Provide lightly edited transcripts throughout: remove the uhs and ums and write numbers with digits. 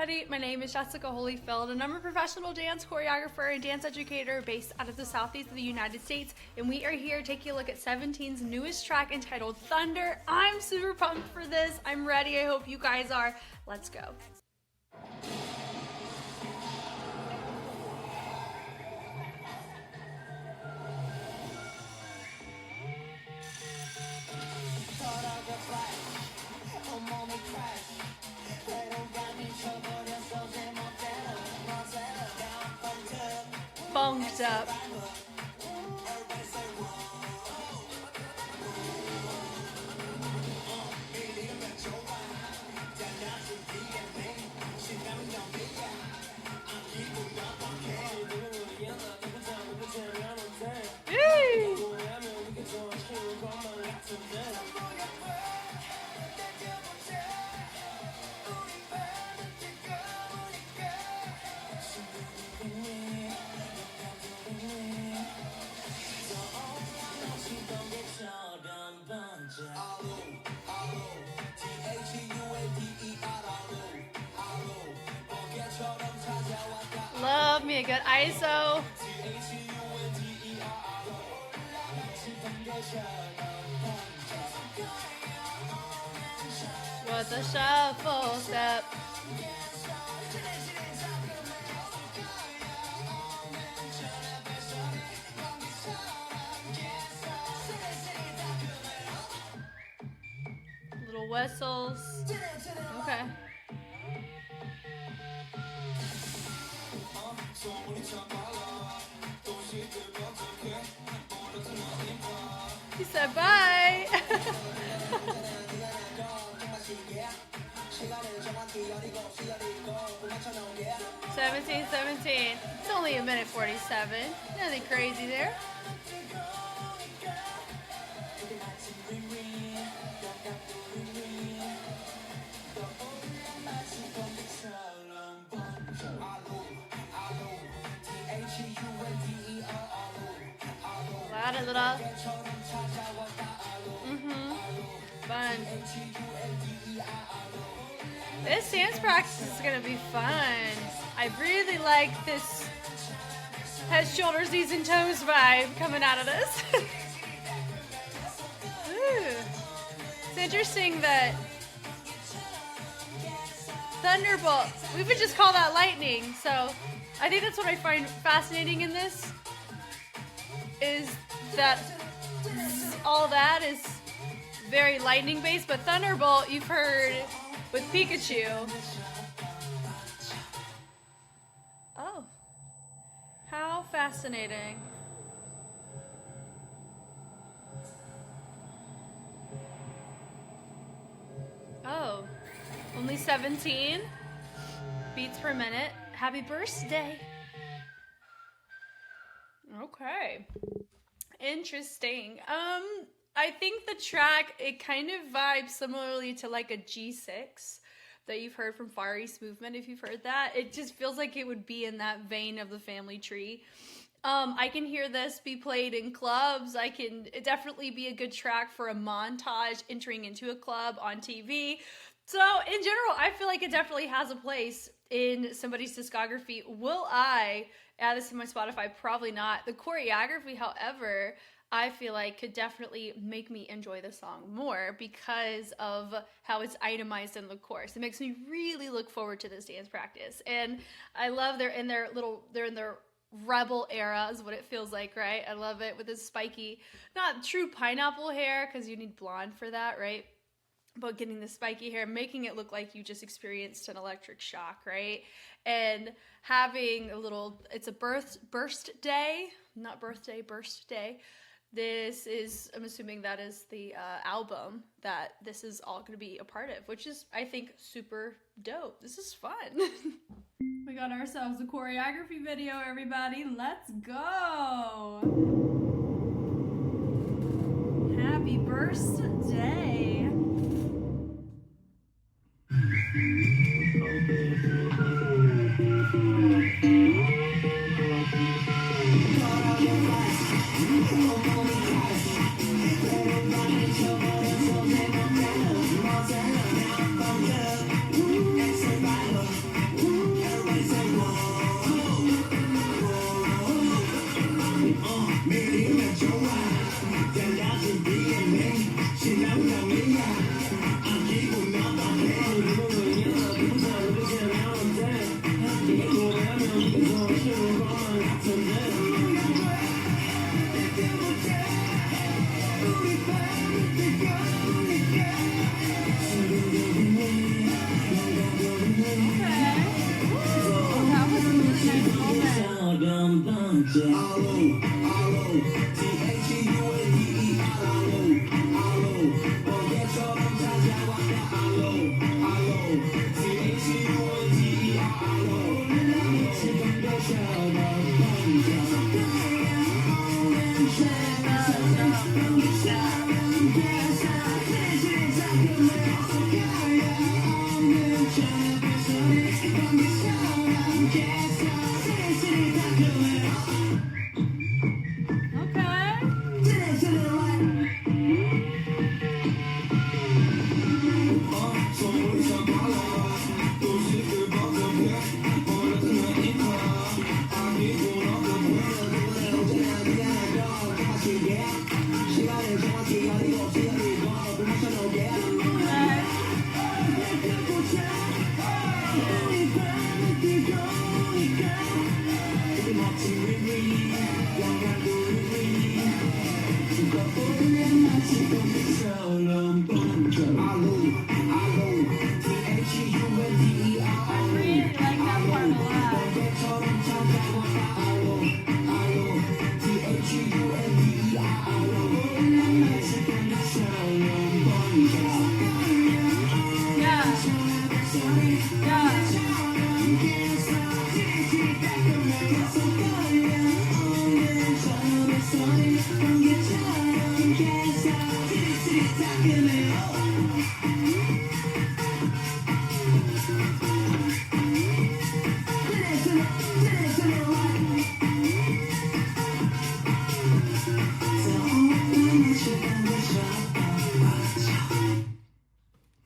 everybody, my name is Jessica Holyfield and I'm a professional dance choreographer and dance educator based out of the southeast of the United States, and we are here taking a look at 17's newest track entitled Thunder. I'm super pumped for this. I'm ready. I hope you guys are. Let's go. Bunked up. Love me a good ISO. With a shuffle step. Little whistles. Okay. He said bye. 17. It's only 1:47. Nothing crazy there. Loud a little. Fun. This dance practice is gonna be fun. I really like this head, shoulders, knees, and toes vibe coming out of this. It's interesting that Thunderbolt, we would just call that lightning. So I think that's what I find fascinating in this, is that all that is very lightning based, but Thunderbolt you've heard with Pikachu. Oh, how fascinating. Oh, only 17 beats per minute. Happy birthday. Okay, interesting. I think the track, it kind of vibes similarly to like a G6 that you've heard from Far East Movement, if you've heard that. It just feels like it would be in that vein of the family tree. I can hear this be played in clubs. It definitely be a good track for a montage entering into a club on TV. So in general, I feel like it definitely has a place in somebody's discography. Will I add this to my Spotify? Probably not. The choreography, however, I feel like could definitely make me enjoy the song more because of how it's itemized in the chorus. It makes me really look forward to this dance practice. And I love they're in their rebel era is what it feels like, right? I love it with this spiky, not true pineapple hair because you need blonde for that, right? But getting the spiky hair, making it look like you just experienced an electric shock, right? And having a little, it's a burst day. This is, I'm assuming that is the album that this is all going to be a part of, which is, I think, super dope. This is fun. We got ourselves a choreography video, everybody. Let's go. Happy birthday.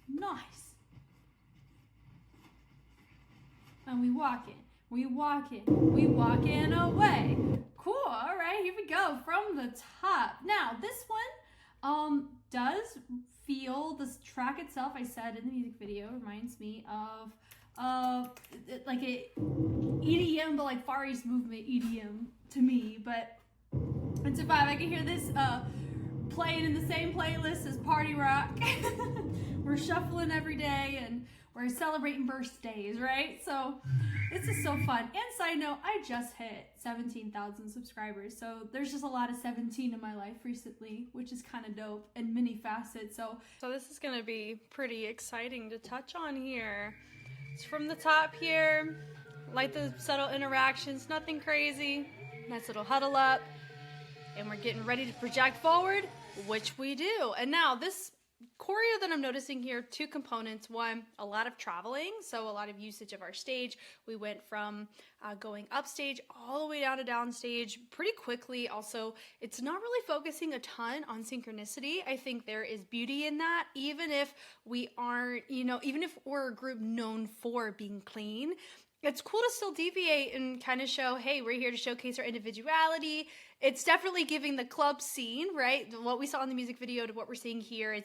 Nice. And we walking away. Cool. All right, here we go from the top. Now this one does feel, this track itself, I said in the music video, reminds me of like a EDM, but like Far East movement EDM to me. But it's a vibe. I can hear this playing in the same playlist as Party Rock. We're shuffling every day and we're celebrating birthdays, right? So this is so fun. And side note, I just hit 17,000 subscribers. So there's just a lot of 17 in my life recently, which is kind of dope and many facets. So this is gonna be pretty exciting to touch on here. It's from the top here, like the subtle interactions, nothing crazy. Nice little huddle up. And we're getting ready to project forward, which we do. And now this choreo that I'm noticing here, two components. One, a lot of traveling, so a lot of usage of our stage. We went from going upstage all the way down to downstage pretty quickly. Also, it's not really focusing a ton on synchronicity. I think there is beauty in that, even if we aren't, even if we're a group known for being clean. It's cool to still deviate and kind of show, hey, we're here to showcase our individuality. It's definitely giving the club scene, right? What we saw in the music video to what we're seeing here.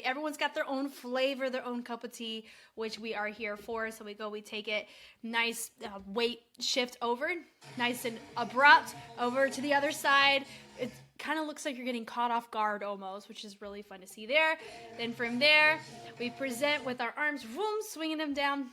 Everyone's got their own flavor, their own cup of tea, which we are here for. So we take it, nice weight shift over, nice and abrupt over to the other side. It kind of looks like you're getting caught off guard almost, which is really fun to see there. Then from there, we present with our arms, vroom, swinging them down.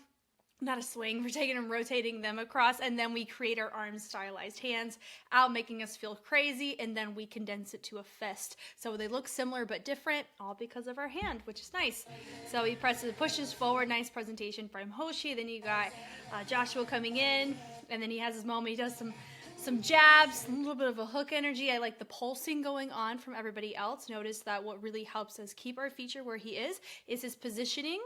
Not a swing, we're taking them, rotating them across, and then we create our arms, stylized hands out, making us feel crazy, and then we condense it to a fist. So they look similar but different, all because of our hand, which is nice. So he pushes forward, nice presentation from Hoshi. Then you got Joshua coming in, and then he has his moment. He does some jabs, a little bit of a hook energy. I like the pulsing going on from everybody else. Notice that what really helps us keep our feature where he is his positioning.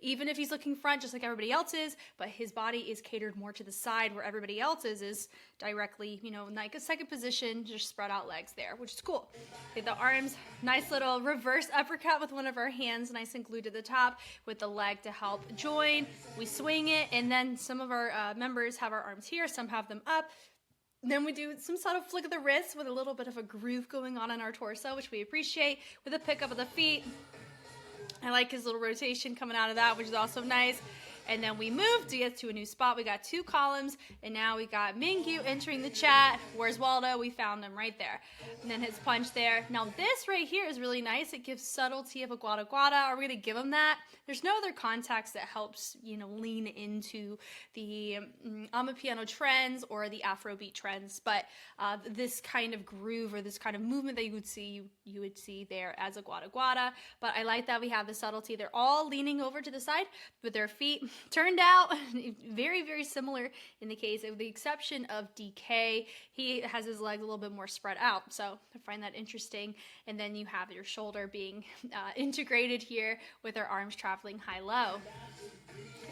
Even if he's looking front, just like everybody else is, but his body is catered more to the side where everybody else is directly, like a second position, just spread out legs there, which is cool. Okay, the arms, nice little reverse uppercut with one of our hands, nice and glued to the top with the leg to help join. We swing it, and then some of our members have our arms here, some have them up. Then we do some subtle flick of the wrist with a little bit of a groove going on in our torso, which we appreciate, with a pickup of the feet. I like his little rotation coming out of that, which is also nice. And then we move to get to a new spot. We got two columns, and now we got Mingyu entering the chat. Where's Waldo? We found him right there. And then his punch there. Now this right here is really nice. It gives subtlety of a guada guada. Are we going to give him that? There's no other context that helps, lean into the Amapiano trends or the Afrobeat trends, but this kind of groove or this kind of movement that you would see there as a guada guada. But I like that we have the subtlety. They're all leaning over to the side with their feet turned out very, very similar in the case, with the exception of DK. He has his legs a little bit more spread out, so I find that interesting. And then you have your shoulder being integrated here with our arms traveling high-low.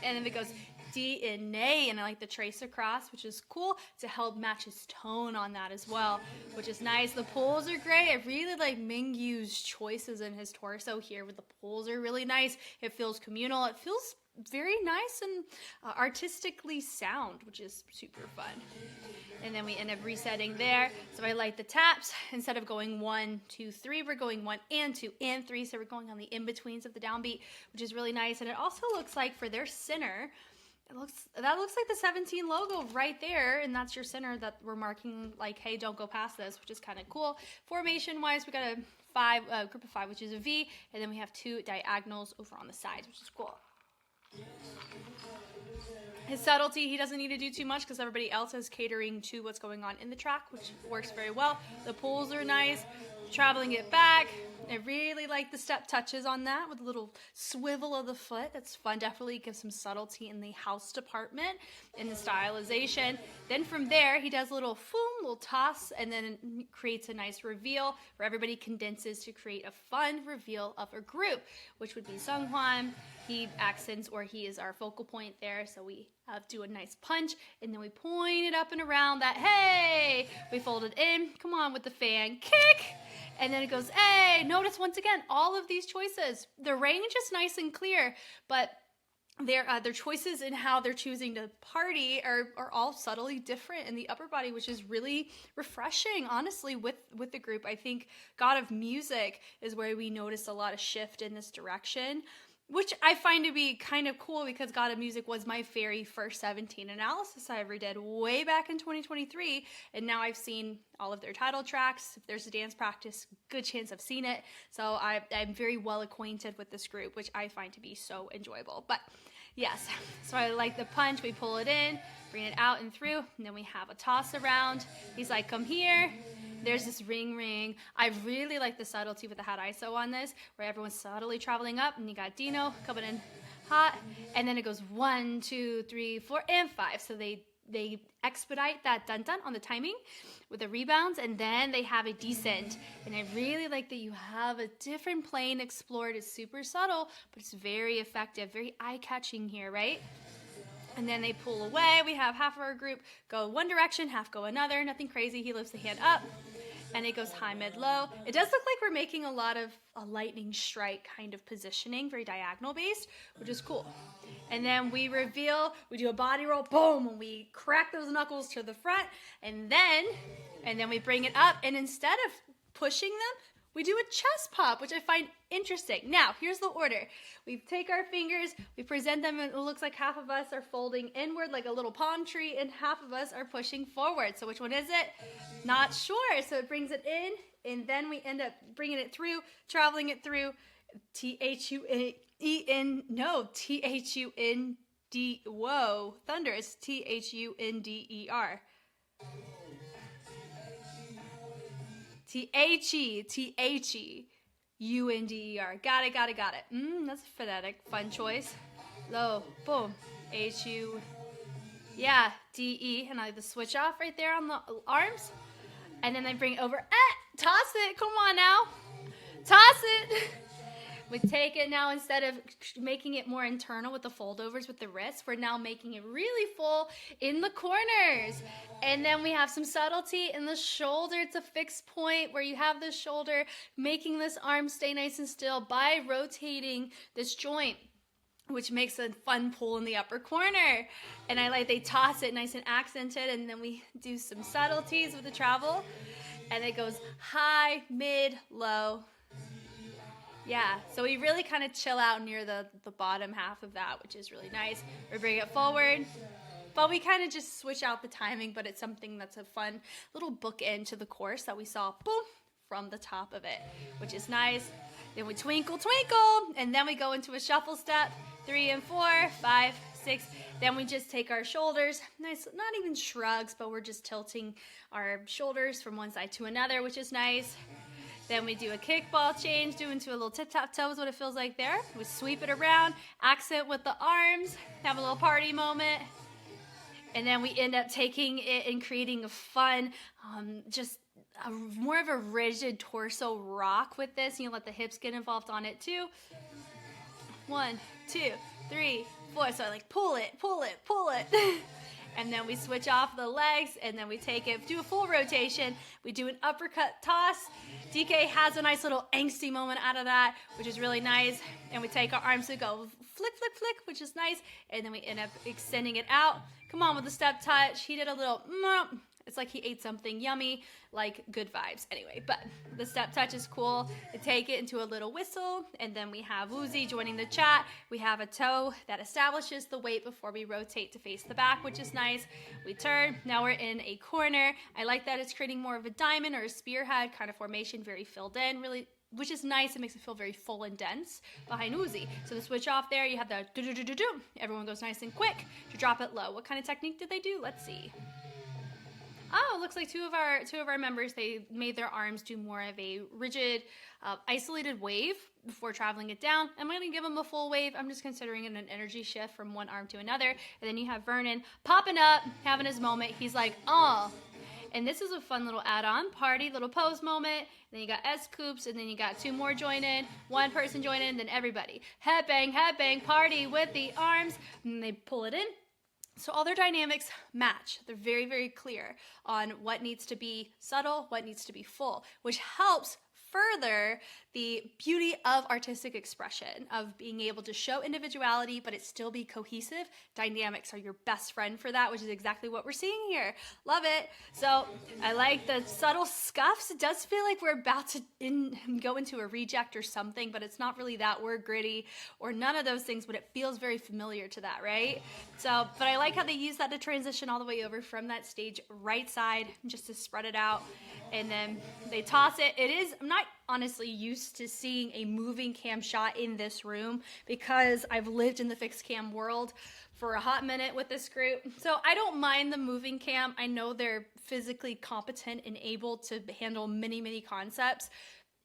And then it goes D and A, and I like the trace across, which is cool to help match his tone on that as well, which is nice. The pulls are great. I really like Mingyu's choices in his torso here with the pulls are really nice. It feels communal. It feels very nice and artistically sound, which is super fun. And then we end up resetting there. So I like the taps. Instead of going 1, 2, 3, we're going 1 and 2 and 3. So we're going on the in-betweens of the downbeat, which is really nice. And it also looks like for their center, that looks like the 17 logo right there, and that's your center that we're marking like, hey, don't go past this, which is kind of cool. Formation wise, we got a group of 5, which is a V, and then we have 2 diagonals over on the sides, which is cool. His subtlety, he doesn't need to do too much because everybody else is catering to what's going on in the track, which works very well. The pulls are nice. Traveling it back. I really like the step touches on that with a little swivel of the foot. That's fun. Definitely gives some subtlety in the house department and the stylization. Then from there, he does a little foom, little toss, and then creates a nice reveal where everybody condenses to create a fun reveal of a group, which would be Seonghwan. He accents, or he is our focal point there, so we do a nice punch, and then we point it up and around that, hey, we fold it in, come on with the fan, kick, and then it goes, hey. Notice once again, all of these choices, the range is nice and clear, but their choices in how they're choosing to party are all subtly different in the upper body, which is really refreshing, honestly, with the group. I think God of Music is where we notice a lot of shift in this direction, which I find to be kind of cool because God of Music was my very first 17 analysis I ever did way back in 2023. And now I've seen all of their title tracks. If there's a dance practice, good chance I've seen it. So I'm very well acquainted with this group, which I find to be so enjoyable. But yes, so I like the punch. We pull it in, bring it out and through, and then we have a toss around. He's like, come here. There's this ring. I really like the subtlety with the hat ISO on this, where everyone's subtly traveling up, and you got Dino coming in hot, and then it goes 1, 2, 3, 4, and 5. So they expedite that dun-dun on the timing with the rebounds, and then they have a descent. And I really like that you have a different plane explored. It's super subtle, but it's very effective, very eye-catching here, right? And then they pull away. We have half of our group go one direction, half go another. Nothing crazy. He lifts the hand up, and it goes high, mid, low. It does look like we're making a lot of a lightning strike kind of positioning, very diagonal based, which is cool. And then we reveal, we do a body roll, boom, and we crack those knuckles to the front, and then we bring it up, and instead of pushing them, we do a chest pop, which I find interesting. Now, here's the order. We take our fingers, we present them, and it looks like half of us are folding inward like a little palm tree, and half of us are pushing forward. So which one is it? Not sure. So it brings it in, and then we end up bringing it through, traveling it through, T-H-U-N-D, whoa, thunder, it's T-H-U-N-D-E-R. T-H-E-U-N-D-E-R. Got it. That's a phonetic, fun choice. Low, boom. H-U, yeah, D-E. And I like the switch off right there on the arms. And then they bring it over. Toss it. Come on now. Toss it. We take it now, instead of making it more internal with the foldovers with the wrists, we're now making it really full in the corners. And then we have some subtlety in the shoulder. It's a fixed point where you have the shoulder making this arm stay nice and still by rotating this joint, which makes a fun pull in the upper corner. And I like they toss it nice and accented, and then we do some subtleties with the travel. And it goes high, mid, low. Yeah, so we really kind of chill out near the bottom half of that, which is really nice. We bring it forward, but we kind of just switch out the timing, but it's something that's a fun little bookend to the course that we saw, boom, from the top of it, which is nice. Then we twinkle, twinkle, and then we go into a shuffle step, 3 and 4, 5, 6. Then we just take our shoulders, nice, not even shrugs, but we're just tilting our shoulders from one side to another, which is nice. Then we do a kickball change, do into a little tip-tap-toe is what it feels like there. We sweep it around, accent with the arms, have a little party moment. And then we end up taking it and creating a fun, more of a rigid torso rock with this. You let the hips get involved on it too. 1, 2, 3, 4. So I like pull it, pull it, pull it. And then we switch off the legs, and then we take it, do a full rotation. We do an uppercut toss. DK has a nice little angsty moment out of that, which is really nice. And we take our arms to go flick, flick, flick, which is nice. And then we end up extending it out. Come on with the step touch. He did a little, it's like he ate something yummy, like good vibes. Anyway, but the step touch is cool. We take it into a little whistle, and then we have Woozy joining the chat. We have a toe that establishes the weight before we rotate to face the back, which is nice. We turn. Now we're in a corner. I like that it's creating more of a diamond or a spearhead kind of formation, very filled in, really, which is nice. It makes it feel very full and dense behind Woozy. So the switch off there, you have the do-do-do-do-do. Everyone goes nice and quick to drop it low. What kind of technique did they do? Let's see. Oh, it looks like two of our members, they made their arms do more of a rigid, isolated wave before traveling it down. I'm going to give them a full wave. I'm just considering it an energy shift from one arm to another. And then you have Vernon popping up, having his moment. He's like, oh. And this is a fun little add-on, party, little pose moment. Then you got S-Coops, and then you got 2 more join in, 1 person join in, then everybody. Headbang, headbang, party with the arms. And they pull it in. So all their dynamics match. They're very, very clear on what needs to be subtle, what needs to be full, which helps further the beauty of artistic expression, of being able to show individuality, but it still be cohesive. Dynamics are your best friend for that, which is exactly what we're seeing here. Love it. So I like the subtle scuffs. It does feel like we're about to go into a reject or something, but it's not really that. We're gritty or none of those things, but it feels very familiar to that, right? So, but I like how they use that to transition all the way over from that stage right side, just to spread it out. And then they toss it. I'm not honestly used to seeing a moving cam shot in this room because I've lived in the fixed cam world for a hot minute with this group. So I don't mind the moving cam. I know they're physically competent and able to handle many, many concepts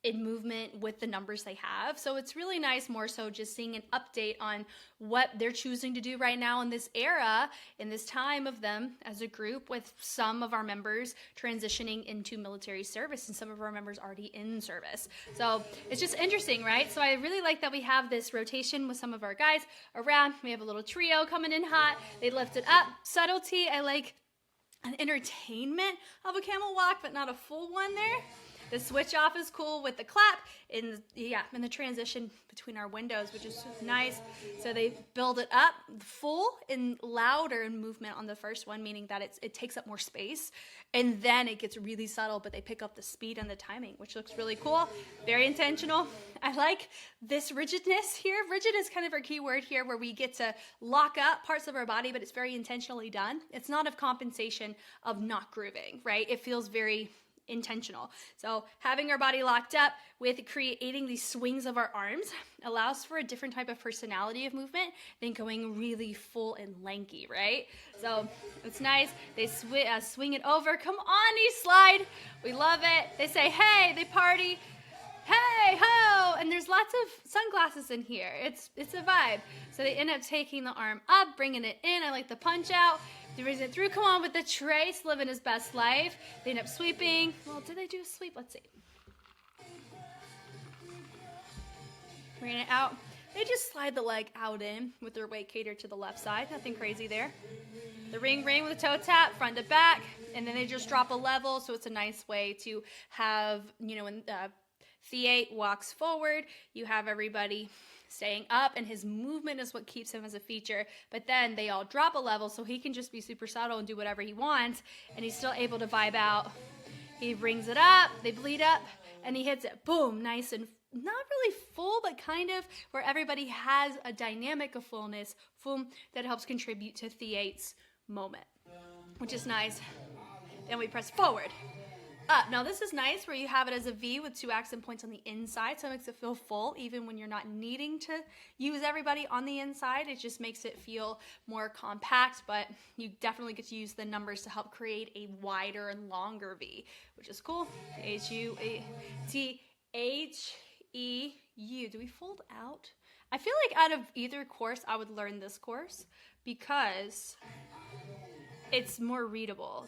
in movement with the numbers they have. So it's really nice more so just seeing an update on what they're choosing to do right now in this era, in this time of them as a group, with some of our members transitioning into military service and some of our members already in service. So it's just interesting, right? So I really like that we have this rotation with some of our guys around. We have a little trio coming in hot. They lift it up. Subtlety, I like an entertainment of a camel walk, but not a full one there. The switch off is cool with the clap and the transition between our windows, which is nice. So they build it up full and louder in movement on the first one, meaning that it takes up more space. And then it gets really subtle, but they pick up the speed and the timing, which looks really cool. Very intentional. I like this rigidness here. Rigid is kind of our key word here, where we get to lock up parts of our body, but it's very intentionally done. It's not of compensation of not grooving, right? It feels very intentional. So having our body locked up with creating these swings of our arms allows for a different type of personality of movement than going really full and lanky, right? So it's nice. They swing it over. Come on, knee slide. We love it. They say, hey, they party. Hey, ho! And there's lots of sunglasses in here. It's a vibe. So they end up taking the arm up, bringing it in. I like the punch out. They raise it through. Come on with the trace, living his best life. They end up sweeping. Well, did they do a sweep? Let's see. Bring it out. They just slide the leg out in with their weight catered to the left side. Nothing crazy there. The ring with a toe tap, front to back. And then they just drop a level. So it's a nice way to have, when Theate walks forward, you have everybody staying up, and his movement is what keeps him as a feature. But then they all drop a level, so he can just be super subtle and do whatever he wants, and he's still able to vibe out. He brings it up, they bleed up, and he hits it. Boom, nice and not really full, but kind of where everybody has a dynamic of fullness, boom, that helps contribute to Theate's moment, which is nice. Then we press forward. Up. Now this is nice where you have it as a V with 2 accent points on the inside, so it makes it feel full even when you're not needing to use everybody on the inside. It just makes it feel more compact, but you definitely get to use the numbers to help create a wider and longer V, which is cool. H-U-A-T-H-E-U. Do we fold out? I feel like out of either course, I would learn this course because it's more readable.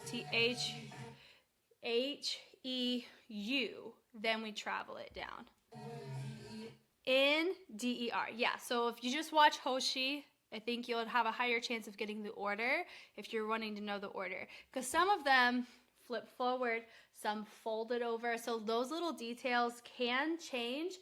H-E-U, then we travel it down. N-D-E-R. Yeah, so if you just watch Hoshi, I think you'll have a higher chance of getting the order if you're wanting to know the order. Because some of them flip forward, some fold it over. So those little details can change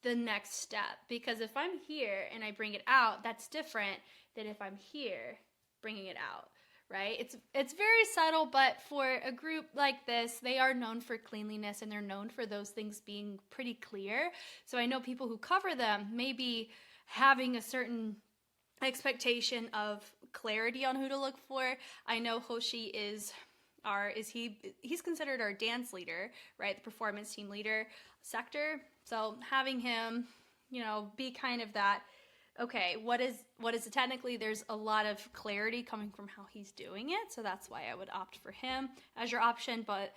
the next step. Because if I'm here and I bring it out, that's different than if I'm here bringing it out, right? It's very subtle, but for a group like this, they are known for cleanliness and they're known for those things being pretty clear. So I know people who cover them may be having a certain expectation of clarity on who to look for. I know Hoshi he's considered our dance leader, right? The performance team leader sector. So having him, be kind of that, okay, what is it technically? There's a lot of clarity coming from how he's doing it. So that's why I would opt for him as your option. But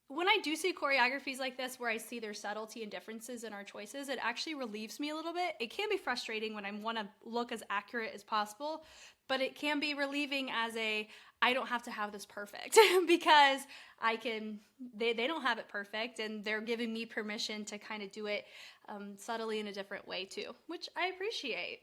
when I do see choreographies like this where I see their subtlety and differences in our choices, it actually relieves me a little bit. It can be frustrating when I want to look as accurate as possible, but it can be relieving as I don't have to have this perfect because they don't have it perfect and they're giving me permission to kind of do it subtly in a different way too, which I appreciate.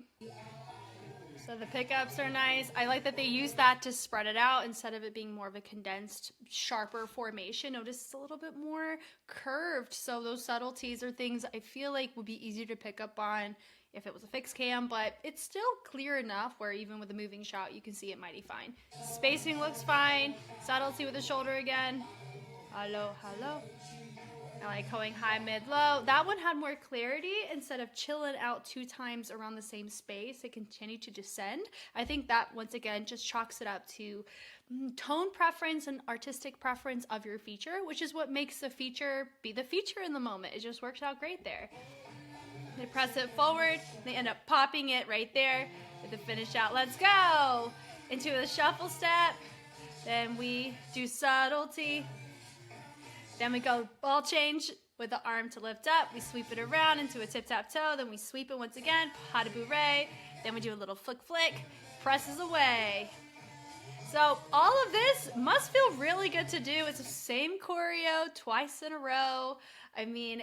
So the pickups are nice. I like that they use that to spread it out instead of it being more of a condensed, sharper formation. Notice it's a little bit more curved. So those subtleties are things I feel like would be easier to pick up on if it was a fixed cam, but it's still clear enough where even with a moving shot, you can see it mighty fine. Spacing looks fine. Subtlety with the shoulder again. Hello, hello. I like going high, mid, low. That one had more clarity. Instead of chilling out 2 times around the same space, it continued to descend. I think that, once again, just chalks it up to tone preference and artistic preference of your feature, which is what makes the feature be the feature in the moment. It just works out great there. They press it forward. They end up popping it right there with the finish out. Let's go! Into the shuffle step. Then we do subtlety. Then we go ball change with the arm to lift up. We sweep it around into a tip-tap-toe. Then we sweep it once again, pas de bourrée. Then we do a little flick, presses away. So all of this must feel really good to do. It's the same choreo twice in a row. I mean,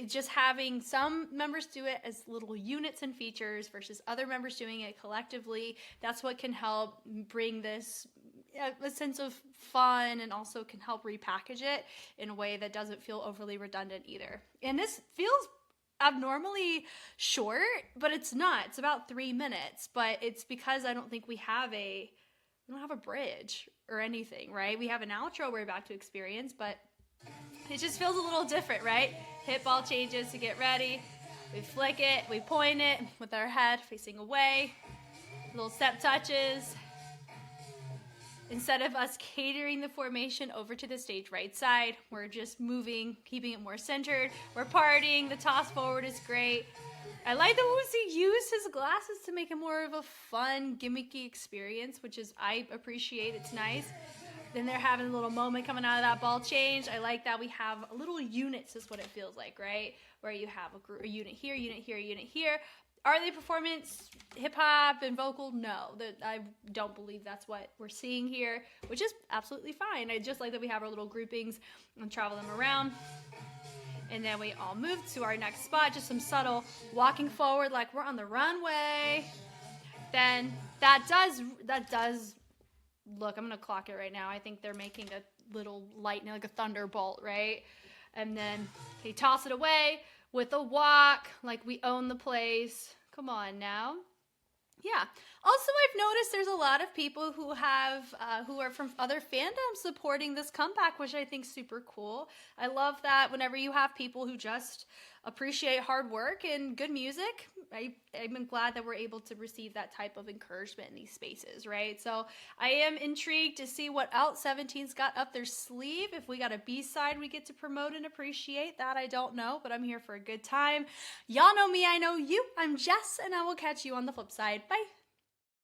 just having some members do it as little units and features versus other members doing it collectively, that's what can help bring this a sense of fun and also can help repackage it in a way that doesn't feel overly redundant either. And this feels abnormally short, but it's not. It's about 3 minutes, but it's because I don't think we don't have a bridge or anything, right? We have an outro we're about to experience, but it just feels a little different, right? Hit ball changes to get ready. We flick it, we point it with our head facing away. Little step touches. Instead of us catering the formation over to the stage right side, we're just moving, keeping it more centered. We're partying. The toss forward is great. I like that Woozy used his glasses to make it more of a fun, gimmicky experience, which is, I appreciate. It's nice. Then they're having a little moment coming out of that ball change. I like that we have little units is what it feels like, right? Where you have a unit here, unit here, unit here. Are they performance, hip-hop, and vocal? No, I don't believe that's what we're seeing here, which is absolutely fine. I just like that we have our little groupings and travel them around. And then we all move to our next spot, just some subtle walking forward like we're on the runway. Then that does look, I'm going to clock it right now. I think they're making a little lightning, like a thunderbolt, right? And then they toss it away with a walk, like we own the place. Come on now. Yeah. Also, I've noticed there's a lot of people who are from other fandoms supporting this comeback, which I think is super cool. I love that whenever you have people who just appreciate hard work and good music, I'm glad that we're able to receive that type of encouragement in these spaces, right? So I am intrigued to see what else 17's got up their sleeve. If we got a B-side we get to promote and appreciate, that I don't know, but I'm here for a good time. Y'all know me, I know you. I'm Jess, and I will catch you on the flip side. Bye.